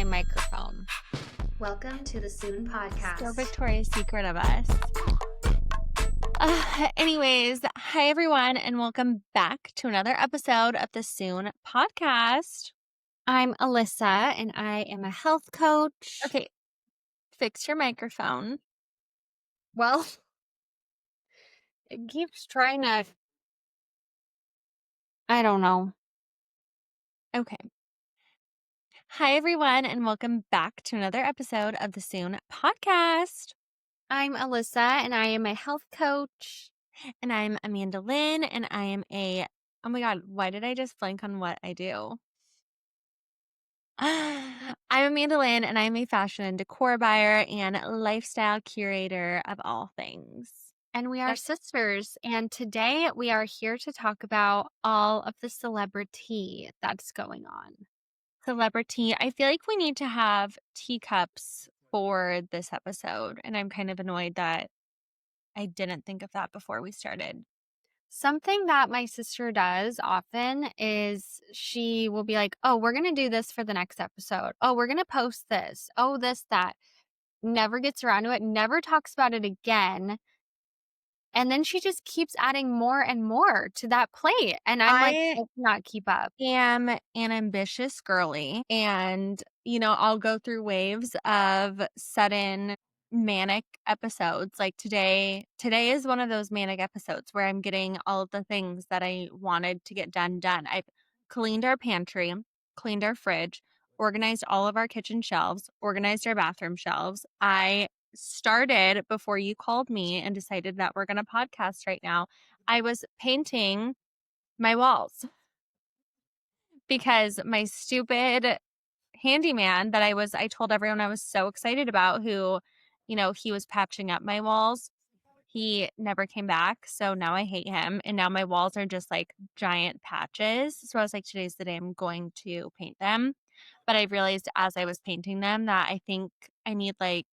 microphone. Welcome to the Soon Podcast. Still Victoria's Secret of us. Anyways, hi everyone, and welcome back to another episode of the Soon Podcast. I'm Alyssa, and I am a health coach. Okay, fix your microphone. Well, it keeps trying to... I don't know. Okay. Hi everyone, and welcome back to another episode of the Soon Podcast. I'm Alyssa, and I am a health coach. And I'm Amanda Lynn, and I am a... Oh my God, why did I just blank on what I do? I'm Amanda Lynn, and I'm a fashion and decor buyer and lifestyle curator of all things. And we are sisters, and today we are here to talk about all of the celebrity that's going on. Celebrity. I feel like we need to have teacups for this episode, and I'm kind of annoyed that I didn't think of that before we started. Something that my sister does often is she will be like, oh, we're going to do this for the next episode. Oh, we're going to post this. Oh, this, that. Never gets around to it. Never talks about it again. And then she just keeps adding more and more to that plate. And I cannot keep up. Am an ambitious girly, and, I'll go through waves of sudden manic episodes. Like today is one of those manic episodes where I'm getting all of the things that I wanted to get done. I've cleaned our pantry, cleaned our fridge, organized all of our kitchen shelves, organized our bathroom shelves. I started before you called me and decided that we're going to podcast right now. I was painting my walls because my stupid handyman that I told everyone I was so excited about, who, he was patching up my walls. He never came back. So now I hate him. And now my walls are just like giant patches. So I was like, today's the day I'm going to paint them. But I realized as I was painting them that I think I need like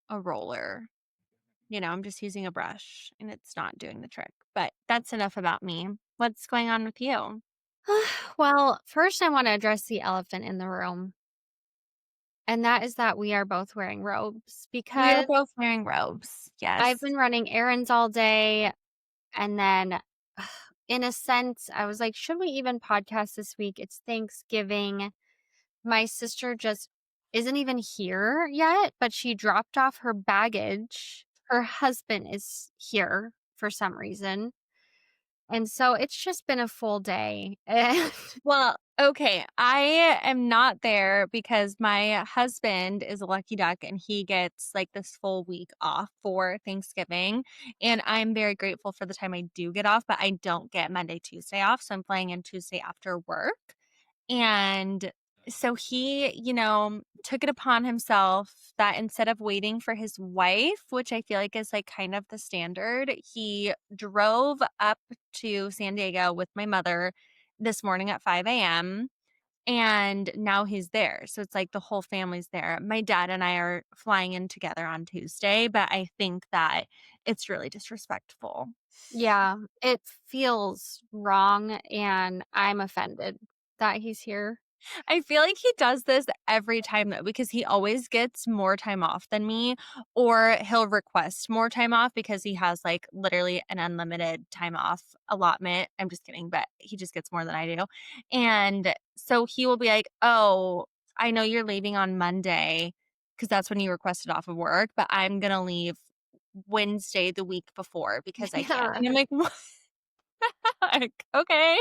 a roller. I'm just using a brush and it's not doing the trick. But that's enough about me. What's going on with you? Well, first I want to address the elephant in the room. And that is that we are both wearing robes because We are both wearing robes. Yes. I've been running errands all day. And then in a sense, I was like, should we even podcast this week? It's Thanksgiving. My sister just isn't even here yet, but she dropped off her baggage. Her husband is here for some reason. And so it's just been a full day. Well, okay. I am not there because my husband is a lucky duck and he gets like this full week off for Thanksgiving. And I'm very grateful for the time I do get off, but I don't get Monday, Tuesday off. So I'm flying in Tuesday after work. And so he, took it upon himself that instead of waiting for his wife, which I feel like is like kind of the standard, he drove up to San Diego with my mother this morning at 5 a.m. And now he's there. So it's like the whole family's there. My dad and I are flying in together on Tuesday, but I think that it's really disrespectful. Yeah, it feels wrong and I'm offended that he's here. I feel like he does this every time though, because he always gets more time off than me, or he'll request more time off because he has like literally an unlimited time off allotment. I'm just kidding, but he just gets more than I do. And so he will be like, oh, I know you're leaving on Monday because that's when you requested off of work, but I'm going to leave Wednesday the week before because I can. And I'm like, what? Like, okay.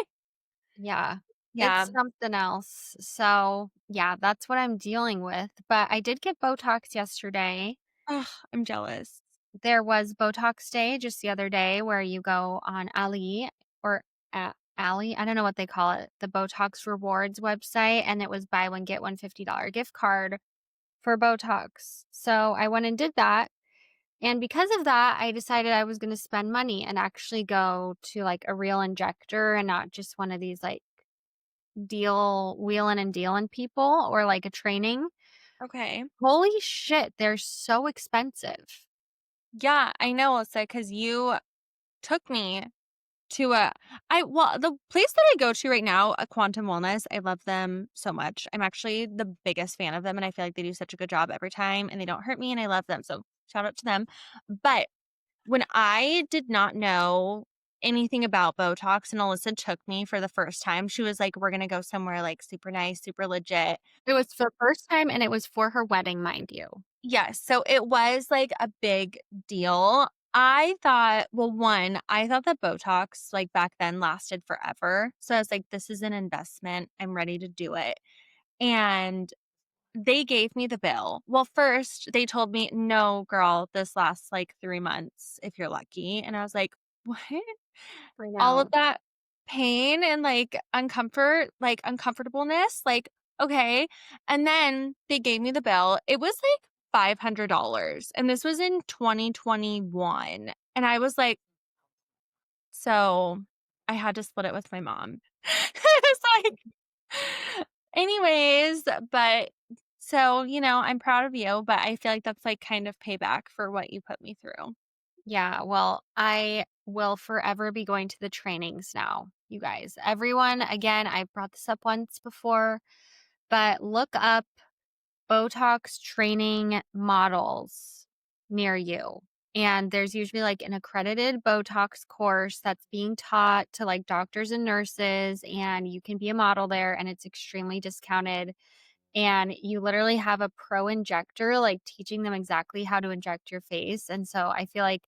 Yeah. Yeah. It's something else. So, yeah, that's what I'm dealing with. But I did get Botox yesterday. Ugh, I'm jealous. There was Botox Day just the other day where you go on Ali or Ali, I don't know what they call it, the Botox Rewards website, and it was buy one, get one $50 gift card for Botox. So I went and did that. And because of that, I decided I was going to spend money and actually go to like a real injector and not just one of these like wheeling and dealing people or like a training. Okay. Holy shit, they're so expensive. Yeah, I know, Alyssa, because you took me to a the place that I go to right now, a Quantum Wellness, I love them so much. I'm actually the biggest fan of them, and I feel like they do such a good job every time, and they don't hurt me, and I love them, so shout out to them. But when I did not know anything about Botox and Alyssa took me for the first time, she was like, "We're gonna go somewhere, like, super nice, super legit." It was the first time, and it was for her wedding, mind you. Yes, so it was, like, a big deal. I thought well, 1, I thought that Botox, like, back then lasted forever, so I was like, "This is an investment, I'm ready to do it." And they gave me the bill. Well, first, they told me, "No, girl, this lasts, like, 3 months if you're lucky," and I was like, "What?" I All of know. that pain and, like, uncomfortableness, like, okay, and then they gave me the bill. It was, like, $500, and this was in 2021, and I was like so I had to split it with my mom. It's like anyways, but so, I'm proud of you, but I feel like that's, like, kind of payback for what you put me through. Yeah, well, I will forever be going to the trainings now, you guys. Everyone, again, I brought this up once before, but look up Botox training models near you. And there's usually like an accredited Botox course that's being taught to like doctors and nurses, and you can be a model there, and it's extremely discounted. And you literally have a pro injector, like teaching them exactly how to inject your face. And so I feel like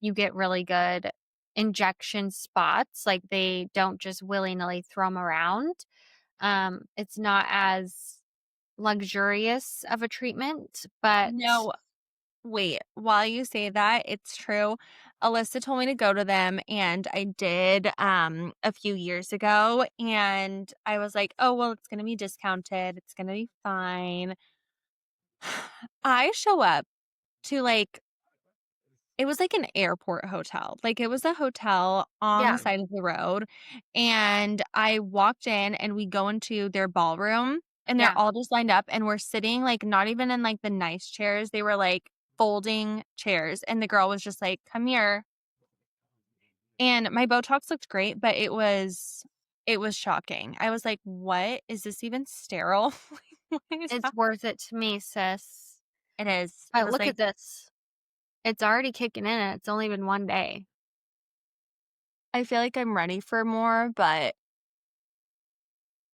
you get really good injection spots. Like they don't just willy nilly throw them around. It's not as luxurious of a treatment, but No. Wait, while you say that, it's true. Alyssa told me to go to them and I did a few years ago and I was like, "Oh, well, it's going to be discounted. It's going to be fine." I show up to like it was like an airport hotel. Like it was a hotel on the yeah, side of the road and I walked in and we go into their ballroom and they're yeah. all just lined up and we're sitting like not even in like the nice chairs. They were like folding chairs and the girl was just like, "Come here." And my Botox looked great, but it was shocking. I was like, "What? Is this even sterile?" Like, what is It's hap worth it to me, sis. It is. I But was look like at this. It's already kicking in and it's only been 1 day. I feel like I'm ready for more, but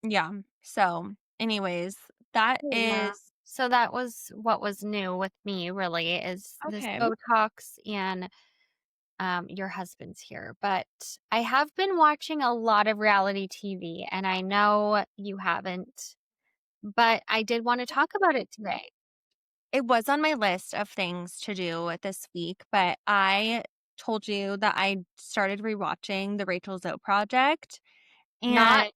yeah. So, anyways, that Yeah. is So that was what was new with me really is this okay. Botox and your husband's here. But I have been watching a lot of reality TV and I know you haven't, but I did want to talk about it today. It was on my list of things to do this week, but I told you that I started rewatching The Rachel Zoe Project, Not and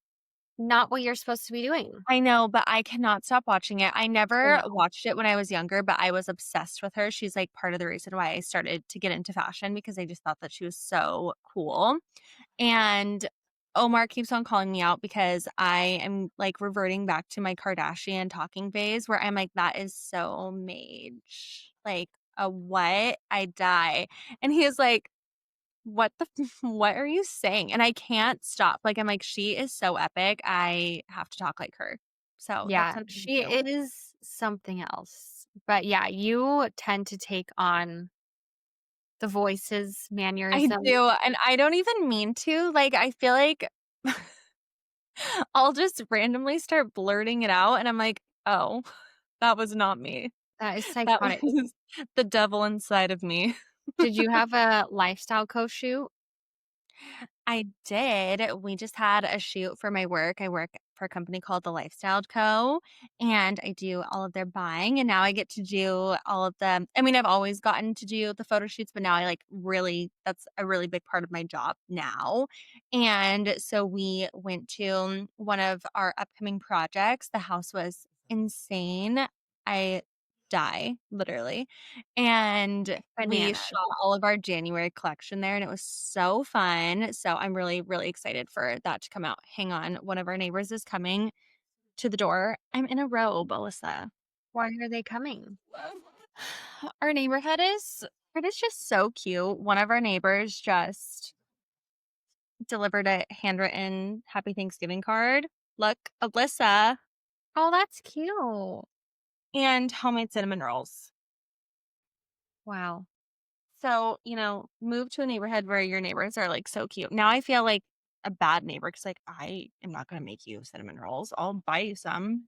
not what you're supposed to be doing. I know, but I cannot stop watching it. I I never know. watched it when I was younger, but I was obsessed with her. She's like part of the reason why I started to get into fashion because I just thought that she was so cool. And Omar keeps on calling me out because I am like reverting back to my Kardashian talking phase where I'm like, that is so mage. Like, a what? I die. And he is like, what the what are you saying? And I can't stop. Like, I'm like, she is so epic. I have to talk like her. So that's Yeah, what I'm she gonna do. is something else. But yeah, you tend to take on the voices, I mannerism. do. And I don't even mean to. Like, I feel like I'll just randomly start blurting it out. And I'm like, oh, that was not me. That is That psychotic. was the devil inside of me. Did you have a lifestyle co shoot? I did. We just had a shoot for my work. I work for a company called The Lifestyle Co. And I do all of their buying. And now I get to do all of them. I mean, I've always gotten to do the photo shoots, but now I like really, that's a really big part of my job now. And so we went to one of our upcoming projects. The house was insane. I die, literally. And we Bananas. shot all of our January collection there, and it was so fun. So I'm really, really excited for that to come out. Hang on. One of our neighbors is coming to the door. I'm in a robe, Alyssa. Why are they coming? Our neighborhood is it is just so cute. One of our neighbors just delivered a handwritten happy Thanksgiving card. Look, Alyssa, Oh, that's cute. and homemade cinnamon rolls. Wow. So, move to a neighborhood where your neighbors are like so cute. Now I feel like a bad neighbor because like I am not gonna make you cinnamon rolls. I'll buy you some.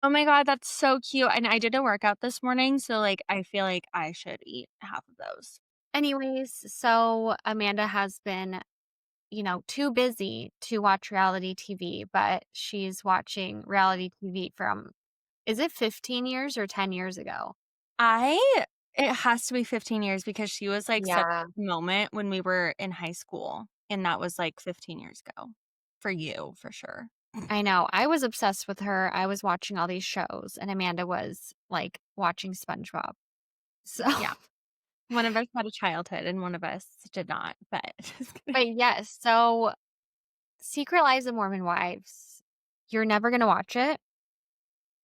Oh my god, that's so cute. And I did a workout this morning, so like I feel like I should eat half of those. Anyways, so Amanda has been, too busy to watch reality TV, but she's watching reality TV from, is it 15 years or 10 years ago? I It has to be 15 years because she was like such Yeah. a moment when we were in high school, and that was like 15 years ago. For you, for sure. I know. I was obsessed with her. I was watching all these shows, and Amanda was like watching SpongeBob. So, Yeah. One of us had a childhood and one of us did not, but just kidding. but yes, so Secret Lives of Mormon Wives. You're never going to watch it?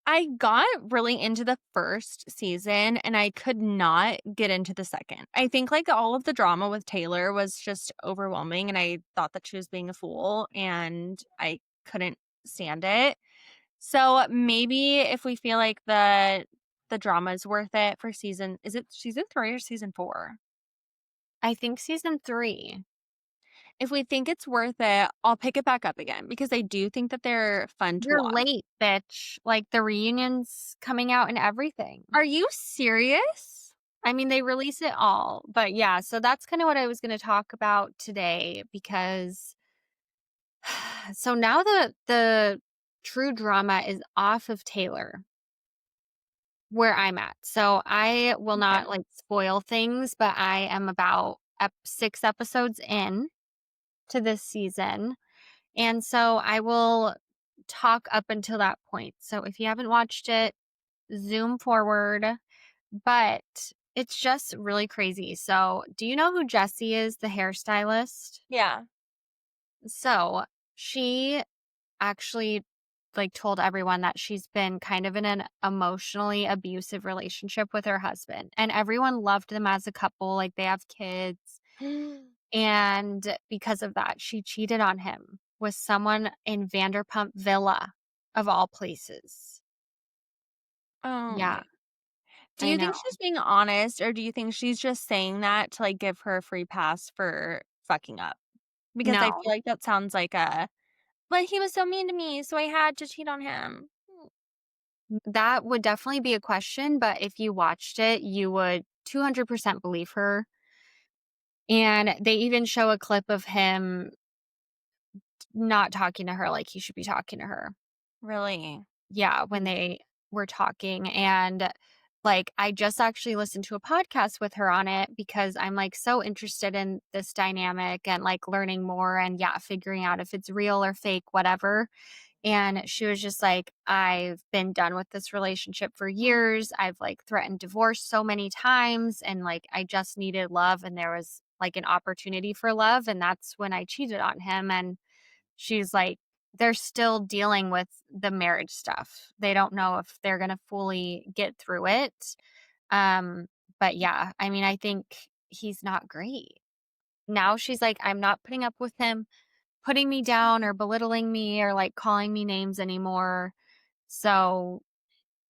I got really into the first season and I could not get into the second. I think like all of the drama with Taylor was just overwhelming and I thought that she was being a fool and I couldn't stand it. So maybe if we feel like the drama is worth it for is it season 3 or season 4? I think season 3. If we think it's worth it, I'll pick it back up again because I do think that they're fun to You're watch. late, bitch. Like the reunion's coming out and everything. Are you serious? I mean, they release it all. But yeah, so that's kind of what I was going to talk about today because so now the true drama is off of Taylor where I'm at. So I will Okay. not like spoil things, but I am about 6 episodes in to this season. And so I will talk up until that point. So if you haven't watched it, zoom forward, but it's just really crazy. So, do you know who Jessie is, the hairstylist? Yeah. So, she actually like told everyone that she's been kind of in an emotionally abusive relationship with her husband, and everyone loved them as a couple, like they have kids. And because of that, she cheated on him with someone in Vanderpump Villa of all places. Oh Yeah, my. Do I you know. think she's being honest or do you think she's just saying that to like give her a free pass for fucking up? Because I No. feel like that sounds like but he was so mean to me, so I had to cheat on him. That would definitely be a question, but if you watched it, you would 200% believe her. And they even show a clip of him not talking to her like he should be talking to her. Really? Yeah, when Mm. they were talking. And like, I just actually listened to a podcast with her on it because I'm like so interested in this dynamic and like learning more and yeah, figuring out if it's real or fake, whatever. And she was just like, I've been done with this relationship for years. I've like threatened divorce so many times. And like, I just needed love. And there was like an opportunity for love. And that's when I cheated on him. And she's like, they're still dealing with the marriage stuff. They don't know if they're going to fully get through it. Um, but yeah, I mean, I think he's not great. Now she's like, I'm not putting up with him putting me down or belittling me or like calling me names anymore. So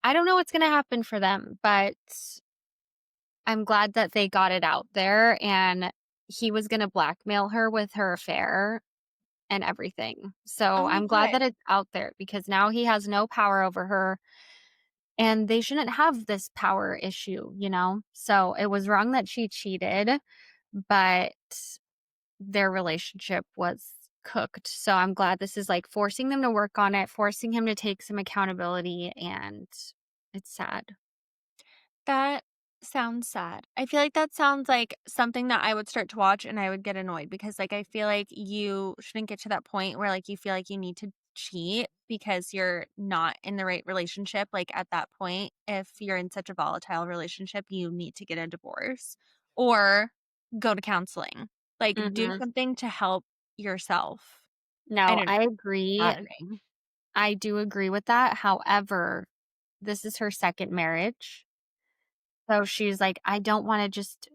I don't know what's going to happen for them, but I'm glad that they got it out there and he was going to blackmail her with her affair and everything. So Oh my I'm glad god. that it's out there because now he has no power over her and they shouldn't have this power issue, you know? So it was wrong that she cheated, but their relationship was cooked. So I'm glad this is like forcing them to work on it, forcing him to take some accountability, and it's sad. That sounds sad. I feel like that sounds like something that I would start to watch and I would get annoyed because like I feel like you shouldn't get to that point where like you feel like you need to cheat because you're not in the right relationship. Like at that point, if you're in such a volatile relationship, you need to get a divorce or go to counseling. Like do Mhm. something to help yourself. I No, don't I know. agree. Bad thing. I do agree with that. However, this is her second marriage. So she's like, I don't want to just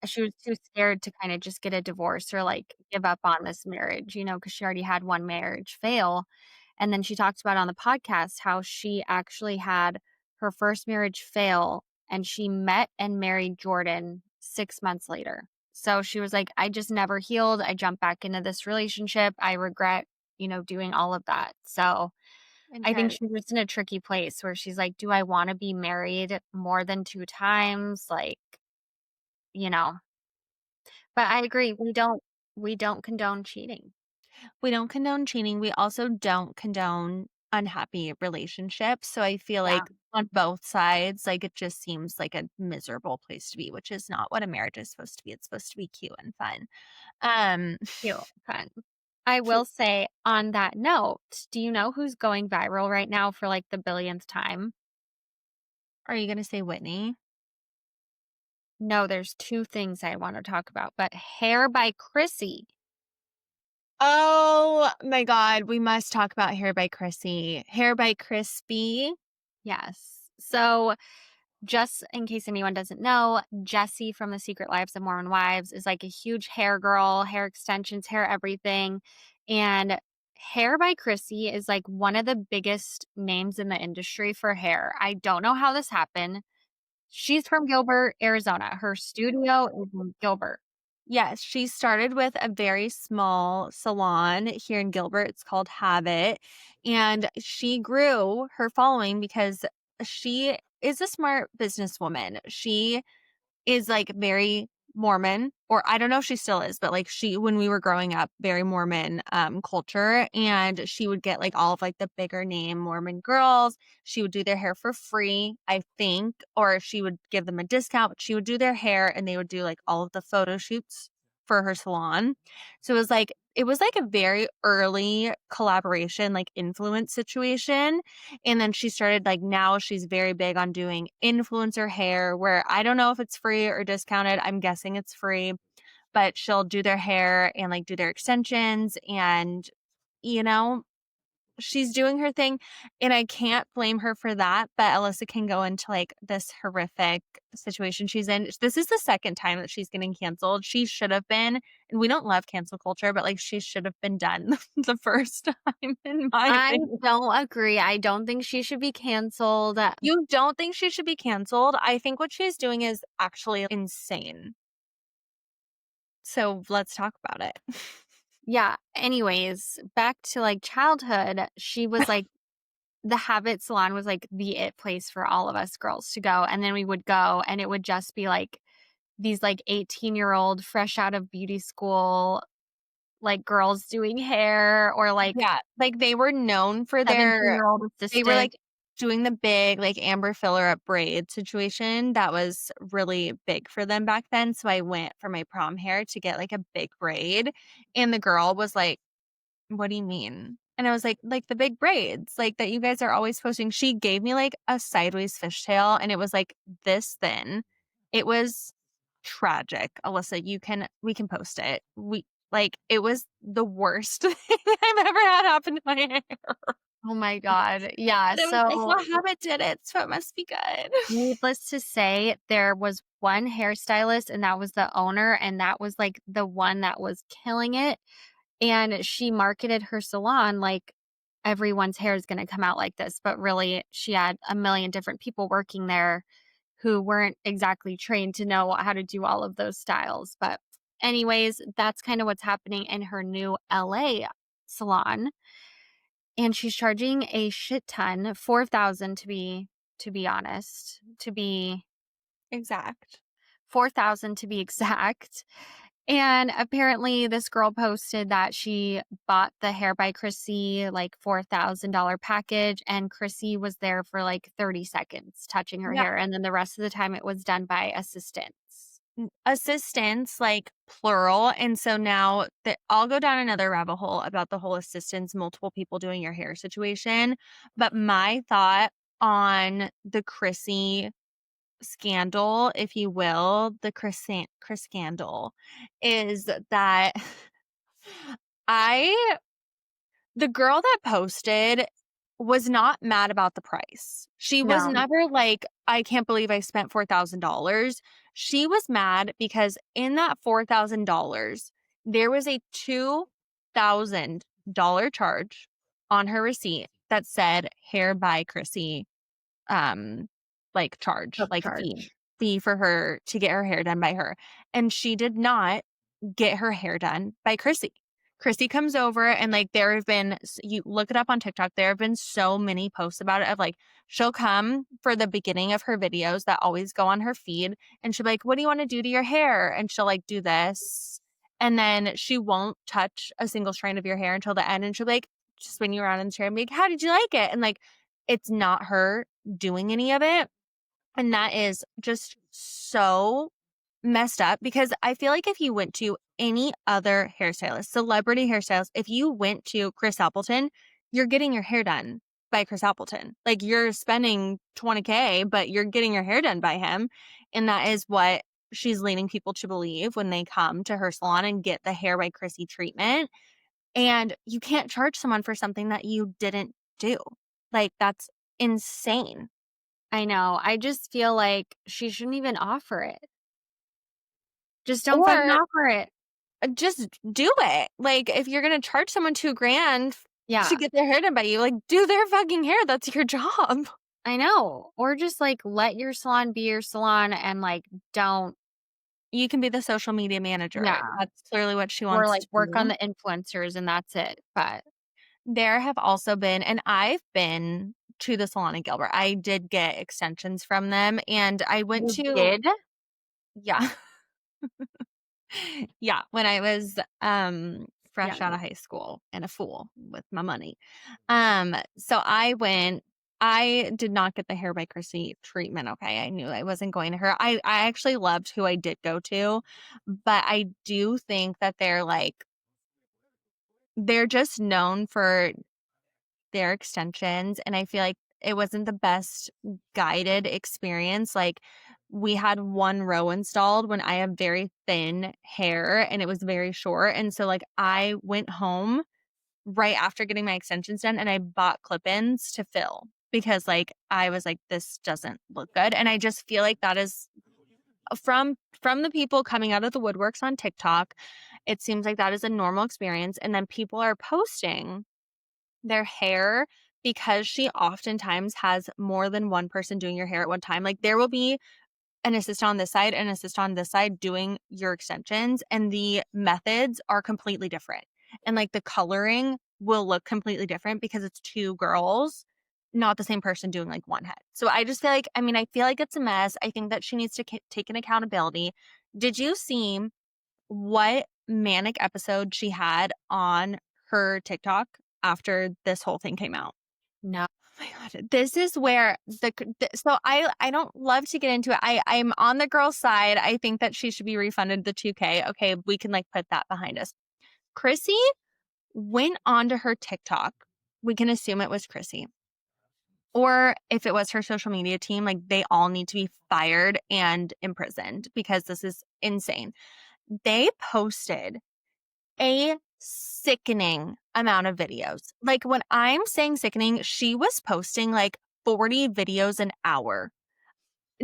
she was too scared to kinda just get a divorce or, like, give up on this marriage, because she already had one marriage fail, and then she talked about on the podcast how she actually had her first marriage fail, and she met and married Jordan 6 months later. So she was like, "I just never healed, I jumped back into this relationship, I regret, doing all of that." So, I think Intense. she's just in a tricky place where she's like, "Do I wanna be married more than 2 times?" Like, you know? But I agree, we don't condone cheating. We don't condone cheating. We also don't condone unhappy relationships. So I feel Yeah, like on both sides, like it just seems like a miserable place to be, which is not what a marriage is supposed to be. It's supposed to be cute and fun. Um, cute, fun. I will say on that note, do you know who's going viral right now for, like, the billionth time? are you gonna say Whitney? No, there's 2 things I wanna talk about, but Hair by Chrissy. Oh my god, we must talk about Hair by Chrissy. Hair by Crispy. Yes. So, just in case anyone doesn't know, Jessie from The Secret Lives of Mormon Wives is, like, a huge hair girl, hair extensions, hair everything, and Hair by Chrissy is, like, one of the biggest names in the industry for hair. I don't know how this happened. She's from Gilbert, Arizona. Her studio is in Gilbert. Yes, she started with a very small salon here in Gilbert. It's called Habit. And she grew her following because she is a smart businesswoman. She is, like, very Mormon, or I don't know if she still is, but, like, she when we were growing up, very Mormon, culture, and she would get, like, all of, like, the bigger name Mormon girls. She would do their hair for free, I think, or she would give them a discount, but she would do their hair, and they would do, like, all of the photo shoots for her salon. So it was like a very early collaboration, like, influence situation, and then she started, like, now she's very big on doing influencer hair where I don't know if it's free or discounted. I'm guessing it's free, but she'll do their hair and, like, do their extensions and, you know, she's doing her thing, and I can't blame her for that, but Alyssa can go into, like, this horrific situation she's in. This is the second time that she's getting canceled. She should have been, and we don't love cancel culture, but, like, she should have been done the first time, in my I opinion. don't agree. I don't think she should be canceled. You don't think she should be canceled? I think what she's doing is actually insane. So let's talk about it. Yeah, anyways, back to, like, childhood, she was, like the Habit salon was, like, the it place for all of us girls to go, and then we would go, and it would just be, like, these, like, 18-year-old fresh out of beauty school, like, girls doing hair or, like, Yeah, like, they were known for their 17-year-old they were, like, assistant. doing the big, like, Amber Filler Up braid situation that was really big for them back then, so I went for my prom hair to get, like, a big braid, and the girl was like, "What do you mean?" And I was like, "The big braids, like, that you guys are always posting." She gave me, like, a sideways fishtail, and it was, like, this thin. It was tragic. Alyssa, we can post it. It was the worst thing I've ever had happen to my hair. Oh my god, yeah, But it was like, so "Well, Habit did it, so it must be good." needless to say, there was one hairstylist, and that was the owner, and that was, like, the one that was killing it, and she marketed her salon like everyone's hair is gonna come out like this, but really, she had a million different people working there who weren't exactly trained to know how to do all of those styles, but anyways, that's kinda what's happening in her new LA salon, and she's charging a shit ton, 4,000 to be honest, to be Exact. 4,000 to be exact. And apparently this girl posted that she bought the Hair by Chrissy like $4,000 package and Chrissy was there for like 30 seconds touching her Yeah. hair and then the rest of the time it was done by assistants. Assistants, like, plural, and so now that I'll go down another rabbit hole about the whole assistants, multiple people doing your hair situation, but my thought on the Chrissy scandal, if you will, the Chris scandal, is that I the girl that posted was not mad about the price. She was No. never like, "I can't believe I spent $4,000." She was mad because in that $4,000, there was a $2,000 charge on her receipt that said Hair by Chrissy, um, like, charge, like, Upcharge. fee for her to get her hair done by her, and she did not get her hair done by Chrissy. Chrissy comes over and, like, there have been you look it up on TikTok, there have been so many posts about it of, like, she'll come for the beginning of her videos that always go on her feed, and she'll be like, "What do you wanna do to your hair?" And she'll, like, do this, and then she won't touch a single strand of your hair until the end, and she'll be like, just spin you around in the chair and be like, "How did you like it?" And, like, it's not her doing any of it, and that is just so messed up because I feel like if you went to any other hairstylist, celebrity hairstylist, if you went to Chris Appleton, you're getting your hair done by Chris Appleton. Like you're spending 20K, but you're getting your hair done by him. And that is what she's leading people to believe when they come to her salon and get the Hair by Chrissy treatment. And you can't charge someone for something that you didn't do. Like that's insane. I know. I just feel like she shouldn't even offer it. Just don't fucking Or offer it. just do it. Like, if you're gonna charge someone 2 grand to Yeah, get their hair done by you, like, do their fucking hair. That's your job. I know. Or just, like, let your salon be your salon and, like, don't You can be the social media manager. yeah. That's clearly what she Or, wants like, to work on do. the influencers and that's it, but There have also been and I've been to the salon in Gilbert. I did get extensions from them, and I went you to did? yeah. Yeah, when I was, fresh out Younger. of high school and a fool with my money. So I did not get the Hair by Chrissy treatment, okay? I knew I wasn't going to her. I actually loved who I did go to, but I do think that they're just known for their extensions, and I feel like it wasn't the best guided experience. Like, we had 1 row installed when I have very thin hair and it was very short, and so, like, I went home right after getting my extensions done, and I bought clip-ins to fill because, like, I was like, "This doesn't look good," and I just feel like that is from the people coming out of the woodworks on TikTok, it seems like that is a normal experience, and then people are posting their hair because she oftentimes has more than one person doing your hair at one time. Like, there will be an assistant on this side and an assistant on this side doing your extensions, and the methods are completely different. And like the coloring will look completely different because it's 2 girls, not the same person doing like one head. So I just feel like, I mean, I feel like it's a mess. I think that she needs to take an accountability. Did you see what manic episode she had on her TikTok after this whole thing came out? No. Oh my god, this is where so I don't love to get into it. I'm on the girl's side. I think that she should be refunded the 2K. Okay, we can like put that behind us. Chrissy went onto her TikTok. We can assume it was Chrissy. Or if it was her social media team, like they all need to be fired and imprisoned because this is insane. They posted a sickening amount of videos. Like, when I'm saying sickening, she was posting, like, 40 videos an hour.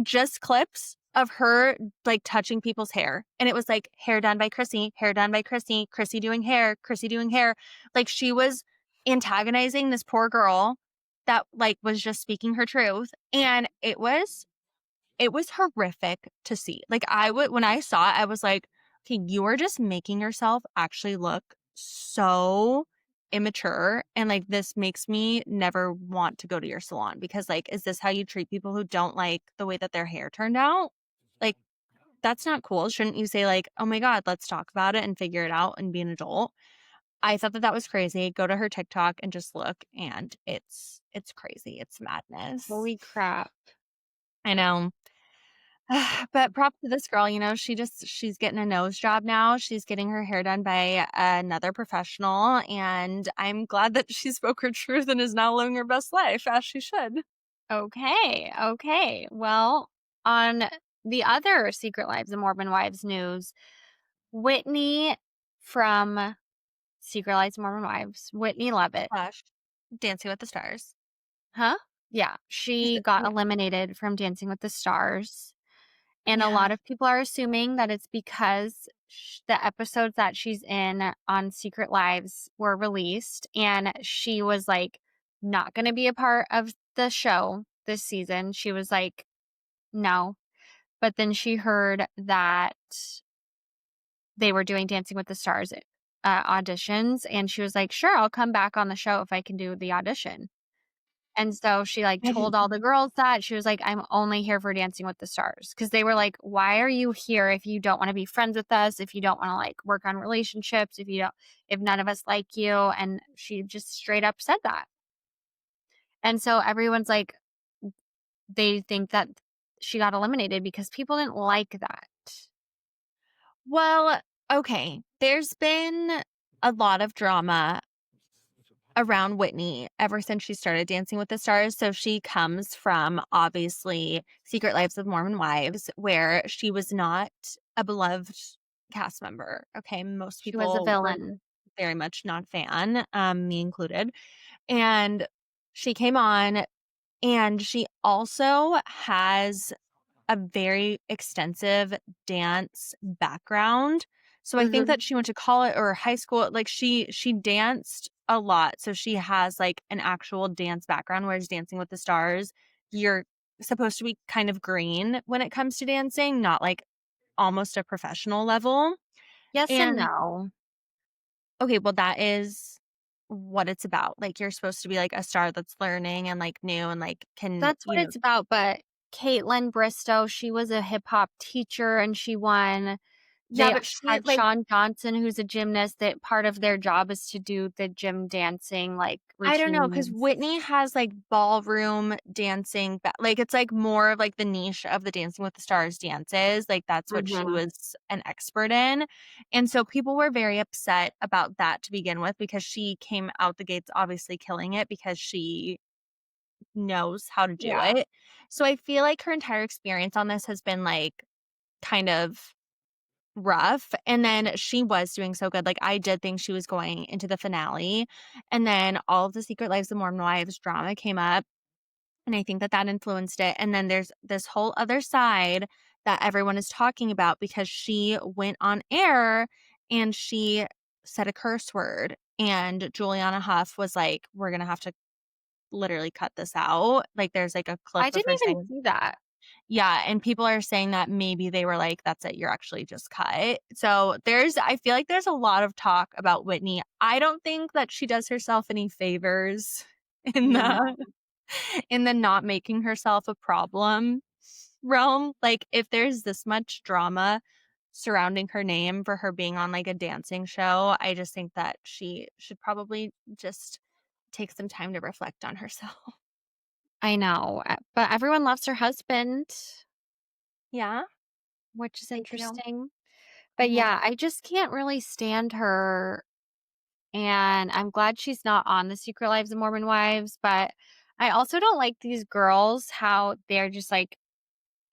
Just clips of her, like, touching people's hair, and it was, like, "Hair done by Chrissy, hair done by Chrissy, Chrissy doing hair, Chrissy doing hair." Like, she was antagonizing this poor girl that, like, was just speaking her truth, and it was horrific to see. Like, I would when I saw it, I was like, "Okay, you are just making yourself actually look so immature, and, like, this makes me never want to go to your salon because, like, is this how you treat people who don't like the way that their hair turned out? Like, that's not cool. Shouldn't you say, like, 'Oh my god, let's talk about it and figure it out and be an adult?'" I thought that that was crazy. Go to her TikTok and just look, and it's crazy. It's madness. Holy crap. I know. But props to this girl, she's getting a nose job now. She's getting her hair done by another professional, and I'm glad that she spoke her truth and is now living her best life as she should. Okay, okay. Well, on the other Secret Lives of Mormon Wives news, Whitney from Secret Lives of Mormon Wives, Whitney Lovett, Slash Dancing with the Stars. Huh? Yeah, Is she it got what eliminated from Dancing with the Stars, and a yeah. lot of people are assuming that it's because the episodes that she's in on Secret Lives were released, and she was like not going to be a part of the show this season. She was like, no. But then she heard that they were doing Dancing with the Stars auditions, and she was like, sure, I'll come back on the show if I can do the audition. And so she, like, I told didn't all the girls that. She was like, "I'm only here for Dancing with the Stars," because they were like, "Why are you here if you don't wanna be friends with us, if you don't wanna, like, work on relationships, if none of us like you?" And she just straight up said that. And so everyone's like, they think that she got eliminated because people didn't like that. well, okay. There's been a lot of drama around Whitney ever since she started Dancing with the Stars. So she comes from obviously Secret Lives of Mormon Wives, where she was not a beloved cast member. Okay. Most She was a people were villain. very much not a fan, me included. And she came on and she also has a very extensive dance background. So I think Mhm. that she went to college or high school, like she danced a lot. So she has like an actual dance background, whereas Dancing with the Stars, you're supposed to be kind of green when it comes to dancing, not like almost a professional level. Yes and And no. okay, well that is what it's about. Like you're supposed to be like a star that's learning and like new and like can, That's what it's about, but Caitlin Bristow, she was a hip hop teacher and she won. yeah, They but she had like Shawn Johnson, who's a gymnast, that part of their job is to do the gym dancing, like, I don't know, because routines. Whitney has, like, ballroom dancing ba like, it's, like, more of, like, the niche of the Dancing with the Stars dances, like, that's what she Mhm. was an expert in, and so people were very upset about that to begin with because she came out the gates obviously killing it because she knows how to do Yeah. it. So I feel like her entire experience on this has been, like, kind of rough, and then she was doing so good, like, I did think she was going into the finale, and then all of the Secret Lives of Mormon Wives drama came up, and I think that that influenced it, and then there's this whole other side that everyone is talking about because she went on air and she said a curse word, and Juliana Hough was like, "We're gonna have to literally cut this out." Like, there's, like, a clip I of didn't her even saying see that. yeah, and people are saying that maybe they were like, "That's it, you're actually just cut." So, I feel like there's a lot of talk about Whitney. I don't think that she does herself any favors in No. the not making herself a problem realm. Like, if there's this much drama surrounding her name for her being on, like, a dancing show, I just think that she should probably just take some time to reflect on herself. I know, but everyone loves her husband, Yeah, which is they do. interesting. But, Mhm. yeah, I just can't really stand her, and I'm glad she's not on The Secret Lives of Mormon Wives, but I also don't like these girls, how they're just like,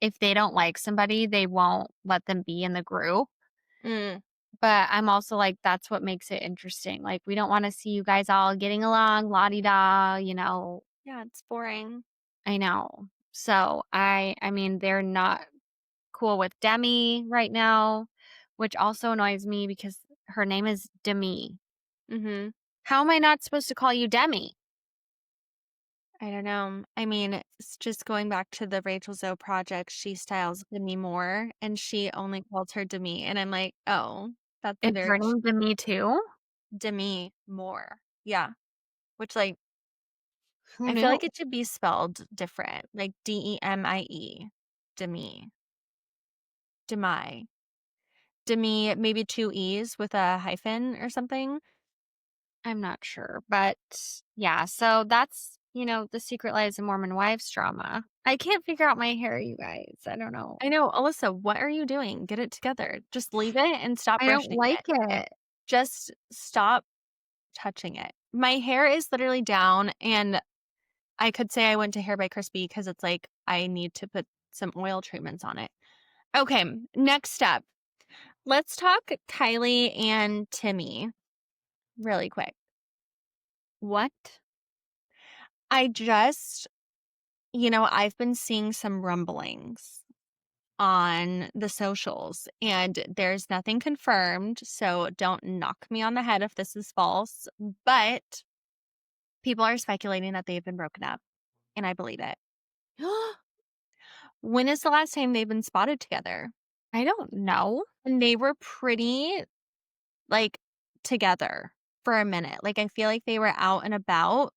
if they don't like somebody, they won't let them be in the group. Mm. But I'm also like, that's what makes it interesting. Like, we don't wanna see you guys all getting along, la-di-da, you know? Yeah, it's boring. I know. So, I mean, they're not cool with Demi right now, which also annoys me because her name is Demi. Mhm. How am I not supposed to call you Demi? I don't know. I mean, it's just going back to the Rachel Zoe project, she styles Demi Moore and she only calls her Demi. And I'm like, oh, that's a Is very her name Demi too? Demi Moore. Yeah. Which like Who I feel knew? like it should be spelled different. Like Demie. Demi. Demi. Demi, maybe two E's with a hyphen or something. I'm not sure, but yeah, so that's, the Secret Lives of Mormon Wives drama. I can't figure out my hair, you guys. I don't know. I know, Alyssa, what are you doing? Get it together. Just leave it and stop I don't brushing like it. it. Just stop touching it. My hair is literally down, and I could say I went to Hair by Crispy because it's like I need to put some oil treatments on it. Okay, next step. Let's talk Kylie and Timmy really quick. What? I just I've been seeing some rumblings on the socials, and there's nothing confirmed, so don't knock me on the head if this is false, but people are speculating that they've been broken up, and I believe it. When is the last time they've been spotted together? I don't know. And they were pretty, like, together for a minute. Like, I feel like they were out and about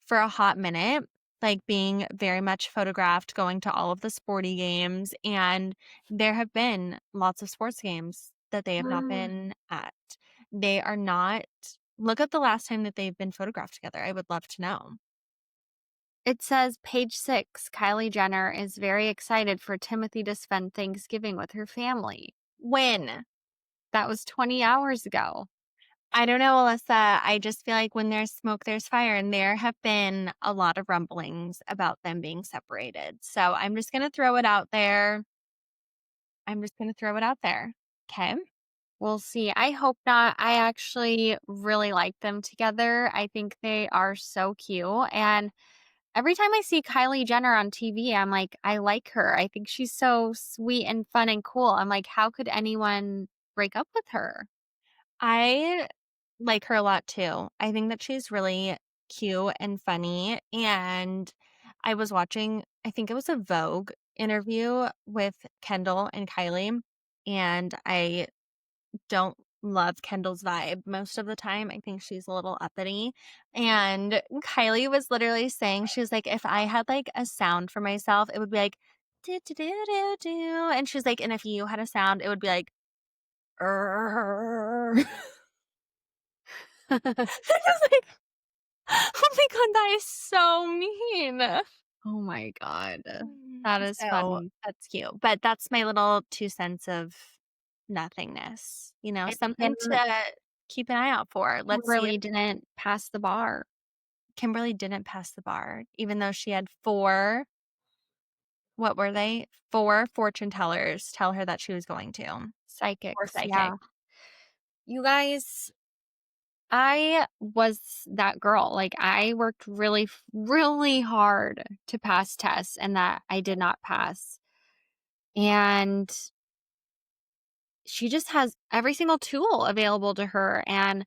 for a hot minute, like, being very much photographed, going to all of the sporty games, and there have been lots of sports games that they have not been at. They are not look up the last time that they've been photographed together. I would love to know. It says page 6, Kylie Jenner is very excited for Timothy to spend Thanksgiving with her family. When? That was 20 hours ago. I don't know, Alyssa. I just feel like when there's smoke, there's fire, and there have been a lot of rumblings about them being separated. So I'm just gonna throw it out there. I'm just gonna throw it out there. Okay. We'll see. I hope not. I actually really like them together. I think they are so cute. And every time I see Kylie Jenner on TV, I'm like, I like her. I think she's so sweet and fun and cool. I'm like, how could anyone break up with her? I like her a lot too. I think that she's really cute and funny. And I was watching, I think it was a Vogue interview with Kendall and Kylie. And I don't love Kendall's vibe most of the time. I think she's a little uppity. And Kylie was literally saying, she was like, if I had like a sound for myself, it would be like, do, do, do, do, do. And she's like, and if you had a sound, it would be like, "Err." I was like, oh my God, that is so mean. Oh my God. That is So funny. that's cute. But that's my little 2 cents of nothingness, And something Kim to keep an eye out for. Let's see if really didn't pass the bar. Kimberly didn't pass the bar, even though she had four, what were they? Four fortune tellers tell her that she was going to. Or Psychics. psychic. Yeah. You guys, I was that girl. Like, I worked really, really hard to pass tests and that I did not pass. And she just has every single tool available to her. And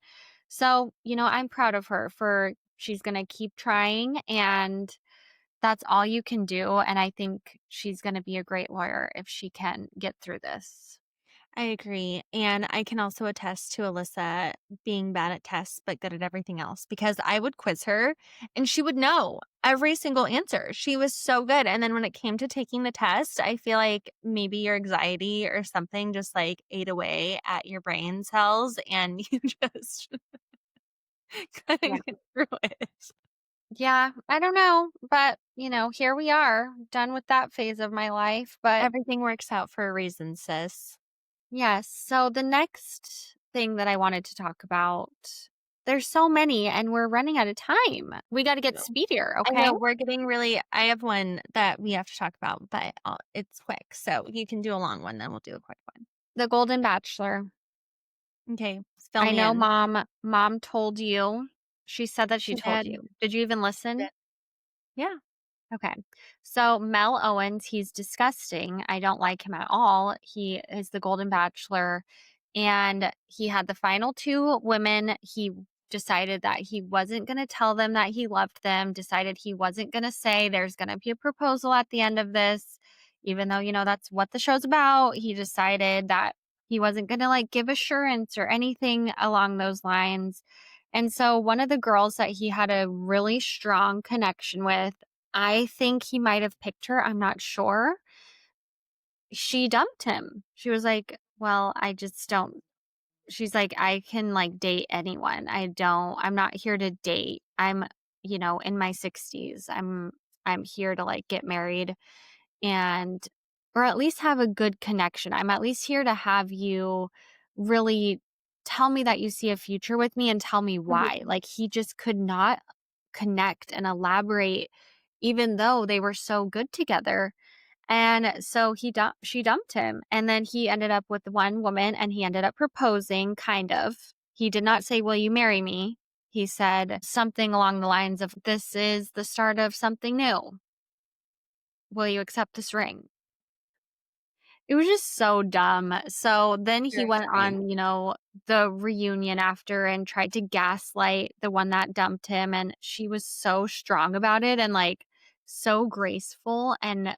so, I'm proud of her for she's going to keep trying. And that's all you can do. And I think she's going to be a great lawyer if she can get through this. I agree. And I can also attest to Alyssa being bad at tests, but good at everything else because I would quiz her and she would know every single answer. She was so good. And then when it came to taking the test, I feel like maybe your anxiety or something just like ate away at your brain cells and you just Yeah. couldn't get through it. Yeah, I don't know, but here we are, done with that phase of my life. But Everything works out for a reason, sis. yes, so the next thing that I wanted to talk about, there's so many and we're running out of time. We got to get speedier, I okay? know we're getting really I have one that we have to talk about, but it's quick. So you can do a long one, then we'll do a quick one. The Golden Bachelor. Okay, fill I me know in. mom told you. She said that she She told did. you. Did you even listen? Yeah. Okay. So Mel Owens, he's disgusting. I don't like him at all. He is the Golden Bachelor and he had the final two women. He decided that he wasn't going to tell them that he loved them, decided he wasn't going to say there's going to be a proposal at the end of this, even though, that's what the show's about. He decided that he wasn't going to like give assurance or anything along those lines. And so one of the girls that he had a really strong connection with, I think he might have picked her, I'm not sure. She dumped him. She was like, "Well, I just don't." She's like, "I can like date anyone. I'm not here to date. I'm, in my 60s. I'm here to like get married and or at least have a good connection. I'm at least here to have you really tell me that you see a future with me and tell me why." Mhm. Like he just could not connect and elaborate even though they were so good together. And so she dumped him and then he ended up with one woman and he ended up proposing kind of. He did not say, "Will you marry me?" he said something along the lines of, "This is the start of something new. Will you accept this ring?" It was just so dumb. So then he Very went funny. on, the reunion after and tried to gaslight the one that dumped him. And she was so strong about it and like so graceful. And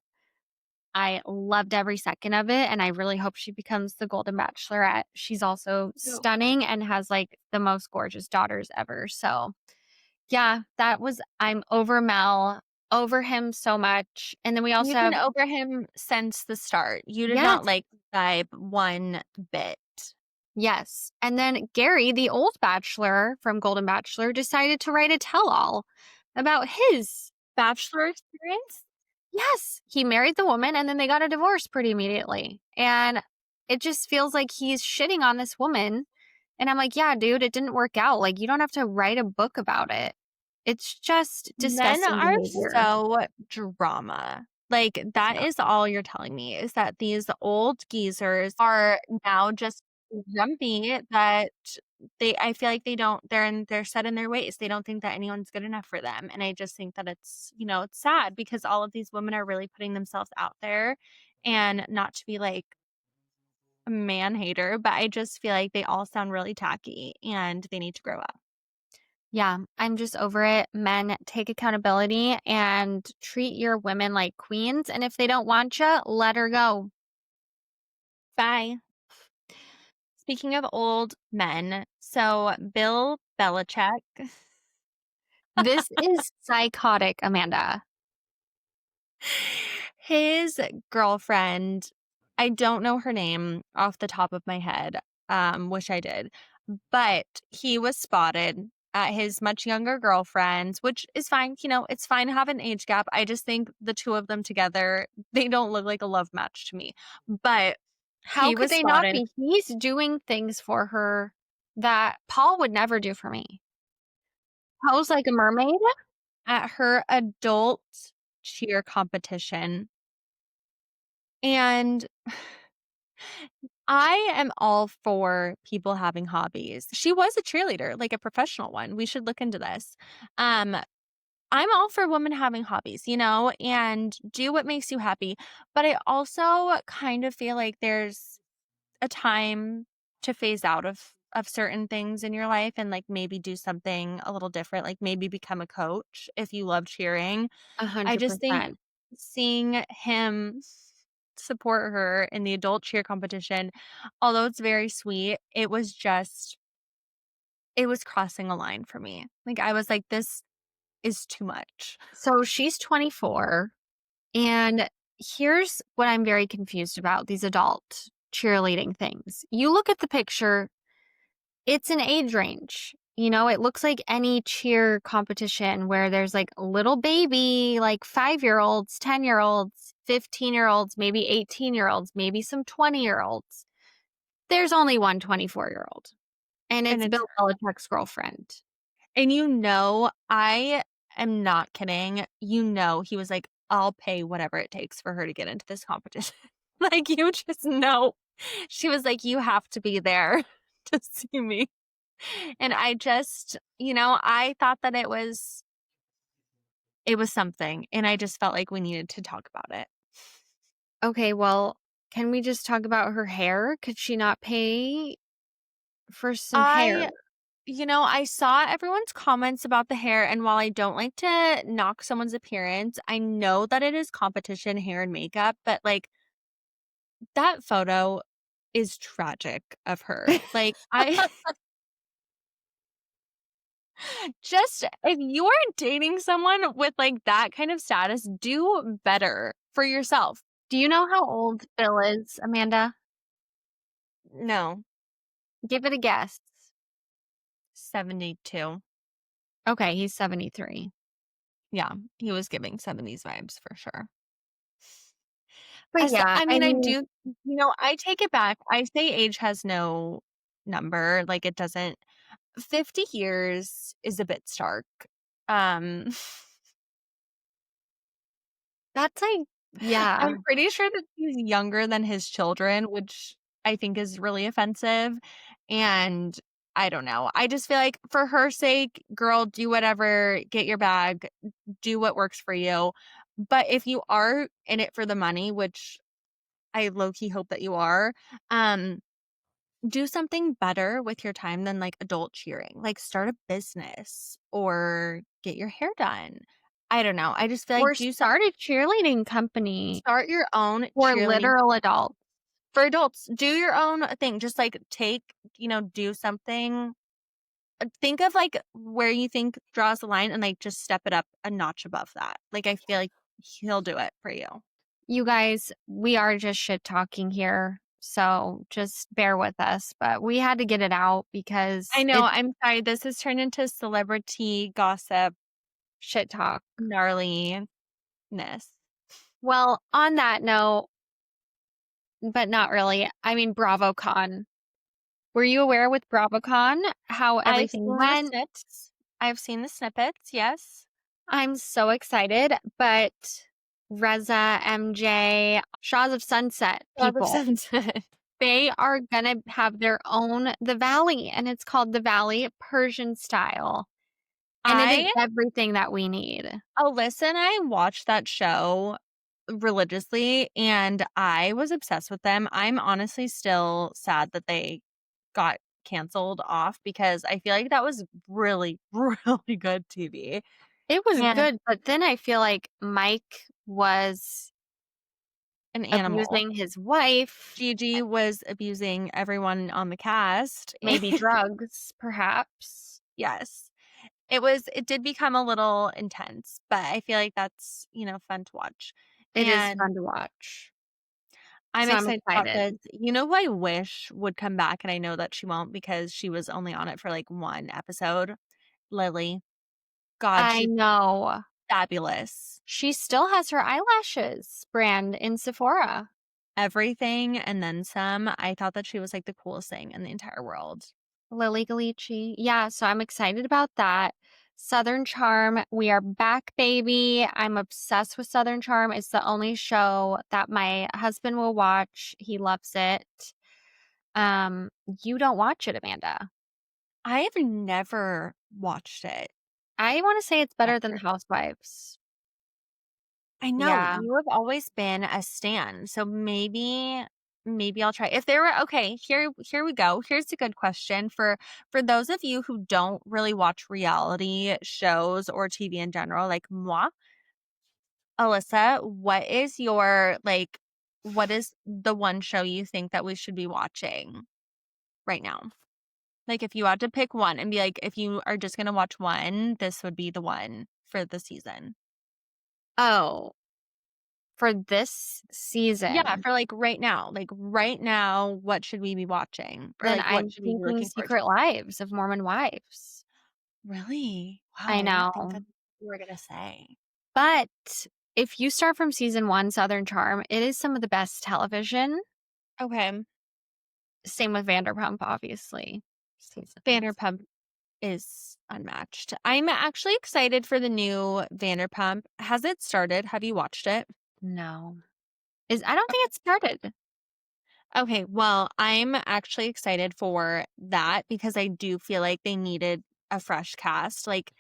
I loved every second of it. And I really hope she becomes the Golden Bachelorette. She's also Too. stunning and has like the most gorgeous daughters ever. So yeah, I'm over Mel, over him so much. And then we also You've been have, over him since the start. You did yes. not like the vibe one bit. Yes. And then Gary, the old bachelor from Golden Bachelor, decided to write a tell all about his Bachelor experience? yes. He married the woman and then they got a divorce pretty immediately. And it just feels like he's shitting on this woman. And I'm like, yeah, dude, it didn't work out. Like, you don't have to write a book about it. It's just Men disgusting are behavior. so drama. Like, that Yeah. is all you're telling me is that these old geezers are now just jumpy that I feel like they're set in their ways. They don't think that anyone's good enough for them. And I just think that it's sad because all of these women are really putting themselves out there and not to be like a man hater, but I just feel like they all sound really tacky and they need to grow up. Yeah, I'm just over it. Men, take accountability and treat your women like queens. And if they don't want you, let her go. Bye. Speaking of old men, so Bill Belichick, This is psychotic, Amanda. his girlfriend, I don't know her name off the top of my head, wish I did, but he was spotted at his much younger girlfriend's, which is fine. It's fine to have an age gap. I just think the two of them together, they don't look like a love match to me. But How he could was they not spotted be? He's doing things for her that Paul would never do for me. Pose like a mermaid? at her adult cheer competition. And I am all for people having hobbies. She was a cheerleader, like a professional one. We should look into this. Um, I'm all for women having hobbies, and do what makes you happy. But I also kind of feel like there's a time to phase out of certain things in your life and like maybe do something a little different, like maybe become a coach if you love cheering. I just think 100%. seeing him support her in the adult cheer competition, although it's very sweet, it was crossing a line for me. Like I was like, this is too much. So she's 24. And here's what I'm very confused about these adult cheerleading things. You look at the picture, it's an age range. It looks like any cheer competition where there's like little baby, like 5-year-olds, 10-year-olds, 15-year-olds, maybe 18-year-olds, maybe some 20-year-olds. There's only one 24-year-old, and And it's it's Bill Belichick's girlfriend. and I am not kidding. He was like, I'll pay whatever it takes for her to get into this competition. Like you just know. She was like, you have to be there to see me. And I just, I thought that it was something, and I just felt like we needed to talk about it. Okay, well, can we just talk about her hair? Could she not pay for some hair? I I saw everyone's comments about the hair, and while I don't like to knock someone's appearance, I know that it is competition hair and makeup, but like that photo is tragic of her. Like I just if you are dating someone with like that kind of status, do better for yourself. Do you know how old Bill is, Amanda? No, Give it a guess. 72. Okay, he's 73. Yeah, he was giving 70s vibes for sure. But yeah, I I mean, I mean, do, I take it back. I say age has no number. Like it doesn't. 50 years is a bit stark. Um, that's like, yeah. I'm pretty sure that he's younger than his children, which I think is really offensive. And I don't know. I just feel like for her sake, girl, do whatever, get your bag, do what works for you. But if you are in it for the money, which I low key hope that you are, um, do something better with your time than like adult cheering. Like start a business or get your hair done. I don't know. I just feel like Or do some start a cheerleading company start your own for cheerleading literal adults. for adults. Do your own thing. Just like take, do something. Think of like where you think draws the line and like just step it up a notch above that. Like I feel like he'll do it for you. You guys, we are just shit talking here. So just bear with us. But we had to get it out I because know. it's I'm sorry. This has turned into celebrity gossip shit talk. gnarliness. Well, on that note, but not really. I mean, BravoCon. Were you aware with BravoCon how I've everything seen the went? snips. I've seen the snippets. Yes. I'm so excited, but Reza, MJ, Shaws of Sunset Love of people, Sunset. they are gonna have their own The Valley, and it's called The Valley Persian style. And it is I everything that we need. Alyssa and I watched that show religiously and I was obsessed with them. I'm honestly still sad that they got canceled off because I feel like that was really, really good TV. It was And good, but then I feel like Mike was an animal. abusing his wife, Gigi was abusing everyone on the cast. maybe drugs, perhaps. Yes. It did become a little intense, but I feel like that's, fun to watch. It is And fun to watch. I'm So I'm excited about excited. this. You know who I wish would come back, and I know that she won't because she was only on it for like one episode? Lily. God, I she's know. fabulous. She still has her eyelashes brand in Sephora. Everything and then some. I thought that she was like the coolest thing in the entire world. Lily Galici. Yeah, so I'm excited about that. Southern Charm, we are back, baby. I'm obsessed with Southern Charm. It's the only show that my husband will watch. He loves it. Um, you don't watch it, Amanda. I have never watched it I want to say it's better than ever. The Housewives. I know Yeah. you have always been a stan, so maybe I'll try. If there were okay, here we go. Here's a good question for those of you who don't really watch reality shows or TV in general, like moi, Alyssa, what is the one show you think that we should be watching right now? Like if you had to pick one and be like, if you are just gonna watch one, this would be the one for the season. Oh, for this Yeah, season, for like right now. Like right now, what should we be watching? Or then like what I'm should we be thinking looking forward to? Secret Lives of Mormon Wives. Really? Wow, I I didn't think know. that's what you were gonna say. But if you start from season one, Southern Charm, it is some of the best television. Okay. Same with Vanderpump, obviously. Seasons. Vanderpump is unmatched. I'm actually excited for the new Vanderpump. Has it started? Have you watched it? No. I don't think it started. Okay, well, I'm actually excited for that because I do feel like they needed a fresh cast. Like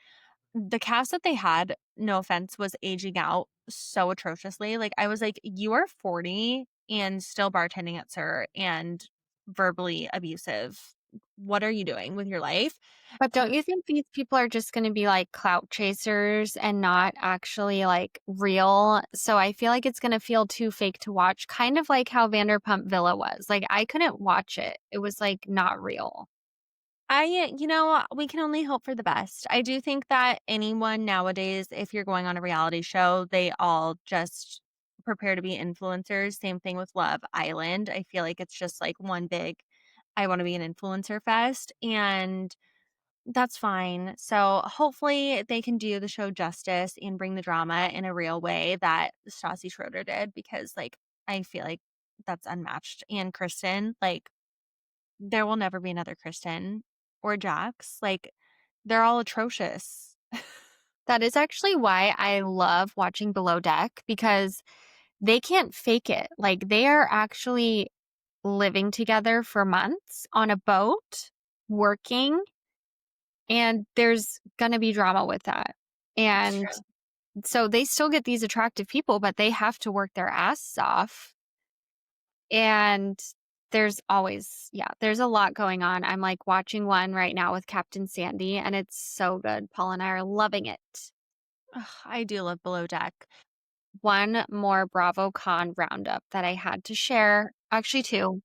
the cast that they had, no offense, was aging out so atrociously. Like I was like, you are 40 and still bartending at Sir and verbally abusive. What are you doing with your life? But don't you think these people are just going to be like clout chasers and not actually like real? So I feel like it's going to feel too fake to watch, kind of like how Vanderpump Villa was. Like I couldn't watch it. It was like not real. We can only hope for the best. I do think that anyone nowadays, if you're going on a reality show, they all just prepare to be influencers. Same thing with Love Island. I feel like it's just like one big, I want to be an influencer fest. And that's fine. So hopefully they can do the show justice and bring the drama in a real way that Stassi Schroeder did because like I feel like that's unmatched. And Kristen, like there will never be another Kristen or Jax. Like they're all atrocious. That is actually why I love watching Below Deck because they can't fake it. Like they are actually living together for months on a boat. working, and there's gonna be drama with that. It's And true. so they still get these attractive people, but they have to work their asses off. And there's always, yeah, there's a lot going on. I'm like watching one right now with Captain Sandy, and it's so good. Paul and I are loving it. Ugh, I do love Below Deck. One more BravoCon roundup that I had to share. Actually, two.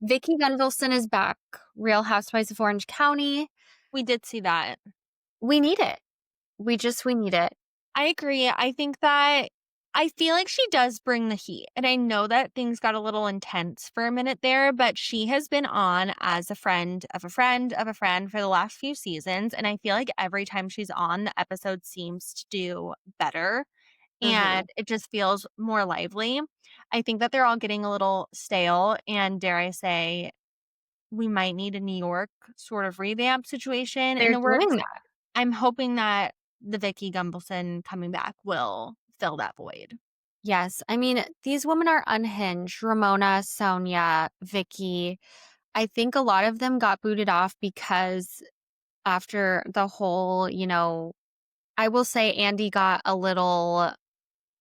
Vicky Gunvalson is back. Real Housewives of Orange County. We did see that. We need it. We need it. I agree. I think that I feel like she does bring the heat. And I know that things got a little intense for a minute there, but she has been on as a friend of a friend of a friend for the last few seasons. And I feel like every time she's on, the episode seems to do better Hmm. and it just feels more lively. I think that they're all getting a little stale. And dare I say, we might need a New York sort of revamp situation in They're the works. doing that. I'm hoping that the Vicky Gunvalson coming back will fill that void. Yes. I mean, these women are unhinged. Ramona, Sonia, Vicky. I think a lot of them got booted off because after the whole, I will say Andy got a little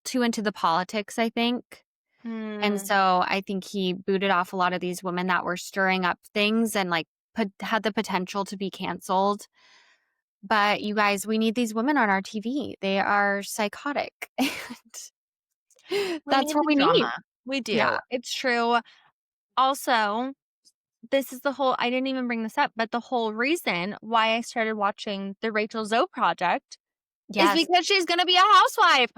too into the politics, I think. And Hmm. so I think he booted off a lot of these women that were stirring up things and like had the potential to be canceled. But you guys, we need these women on our TV. They are psychotic. And We that's need what the we need. drama. We Yeah. do. It's true. Also, this is the whole, I didn't even bring this up, but the whole reason why I started watching the Rachel Zoe project is Yes, because she's going to be a housewife.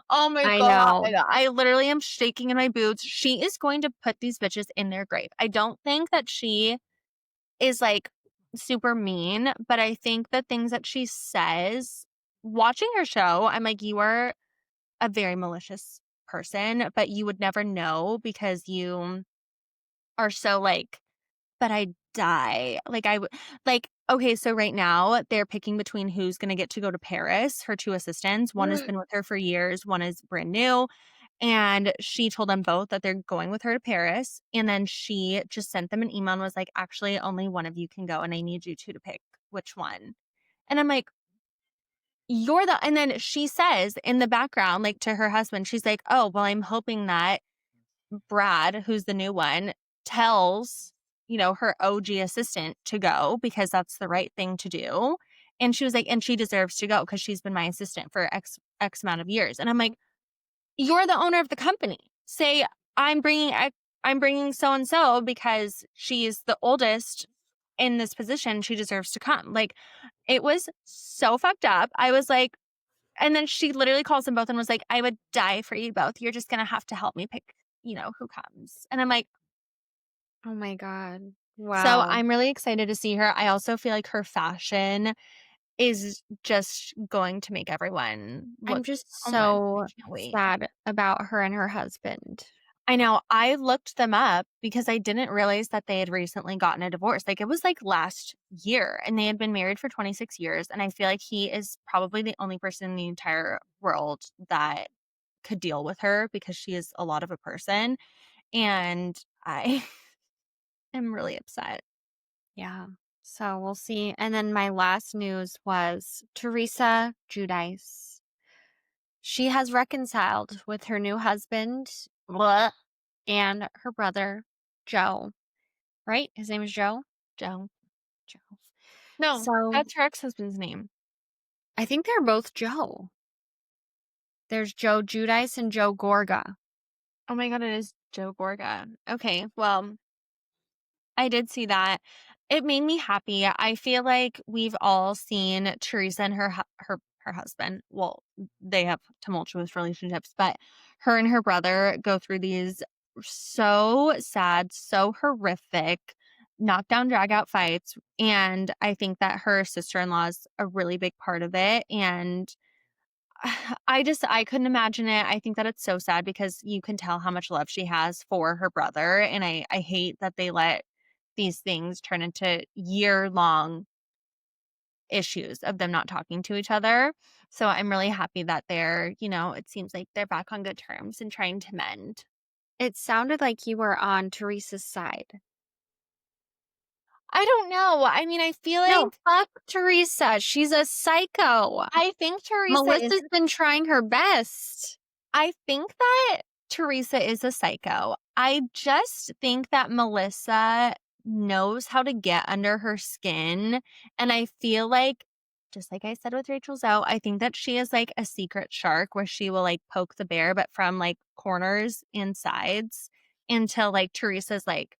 Oh my I God. know. I literally am shaking in my boots. She is going to put these bitches in their grave. I don't think that she is like super mean, but I think the things that she says, watching her show, I'm like, you are a very malicious person, but you would never know because you are so like, but I die. Like I would like okay, so right now they're picking between who's gonna get to go to Paris, her two assistants. One has been with her for years, one is brand new. And she told them both that they're going with her to Paris. And then she just sent them an email and was like, actually, only one of you can go. And I need you two to pick which one. And I'm like, you're the, and then she says in the background, like to her husband, she's like, oh, well, I'm hoping that Brad, who's the new one, tells, her OG assistant to go because that's the right thing to do. And she was like, and she deserves to go because she's been my assistant for X amount of years. And I'm like, you're the owner of the company. Say, I'm bringing I'm bringing so and so because she's the oldest in this position. She deserves to come. Like it was so fucked up. I was like, and then she literally calls them both and was like, I would die for you both. You're just gonna have to help me pick, who comes. And I'm like, Oh my God. so Wow. I'm really excited to see her. I also feel like her fashion is just going to make everyone I'm look, just oh my, I so can't wait. sad about her and her husband. I know. I looked them up because I didn't realize that they had recently gotten a divorce. Like it was like last year and they had been married for 26 years. And I feel like he is probably the only person in the entire world that could deal with her because she is a lot of a person. And I am really upset. Yeah. So we'll see. And then my last news was Teresa Giudice. She has reconciled with her new husband Blah. and her brother, Joe, right? His name is Joe? Joe. Joe. No, So that's her ex husband's name. I think they're both Joe. There's Joe Giudice and Joe Gorga. Oh my God, it is Joe Gorga. Okay. Well, I did see that. It made me happy. I feel like we've all seen Teresa and her husband. Well, they have tumultuous relationships, but her and her brother go through these so sad, so horrific knockdown drag out fights. And I think that her sister-in-law is a really big part of it. And I couldn't imagine it. I think that it's so sad because you can tell how much love she has for her brother, and I hate that they let these things turn into year-long issues of them not talking to each other. So I'm really happy that it seems like they're back on good terms and trying to mend. It sounded like you were on Teresa's side. I don't know. I mean, I feel No, like fuck Teresa. She's a psycho. I think Teresa is Melissa's been trying her best. I think that Teresa is a psycho. I just think that Melissa knows how to get under her skin. And I feel like, just like I said with Rachel Zoe, I think that she is like a secret shark where she will like poke the bear, but from like corners and sides until like Teresa's like,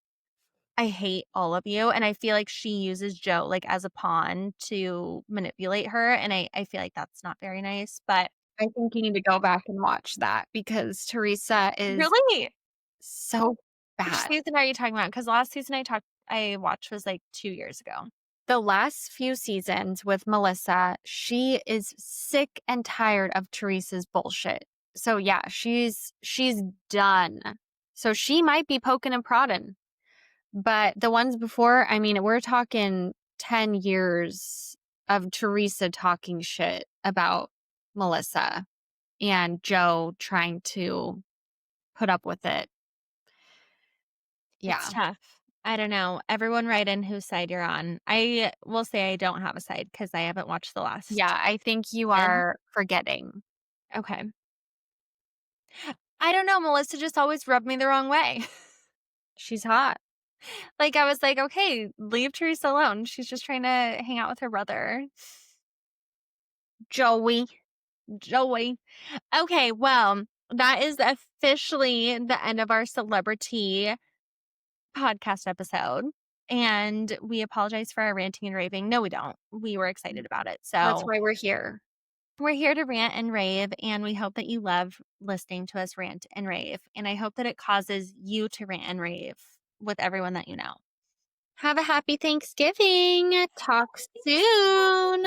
I hate all of you. And I feel like she uses Joe like as a pawn to manipulate her. And I feel like that's not very nice. But I think you need to go back and watch that because Teresa is really, so which bad. season are you talking about? Because the last season I watched was like 2 years ago. The last few seasons with Melissa, she is sick and tired of Teresa's bullshit. So yeah, she's done. So she might be poking and prodding. But the ones before, I mean, we're talking 10 years of Teresa talking shit about Melissa and Joe trying to put up with it. It's Yeah. tough. I don't know. Everyone write in whose side you're on. I will say I don't have a side because I haven't watched the last Yeah, I think you season. are forgetting. Okay. I don't know. Melissa just always rubbed me the wrong way. She's hot. Like I was like, okay, leave Teresa alone. She's just trying to hang out with her brother. Joey. Joey. Okay, well, that is officially the end of our celebrity podcast episode. And we apologize for our ranting and raving. No, we don't. We were excited about it. That's So why we're here. we're here to rant and rave. And we hope that you love listening to us rant and rave. And I hope that it causes you to rant and rave with everyone that you know. Have a happy Thanksgiving. Talk soon.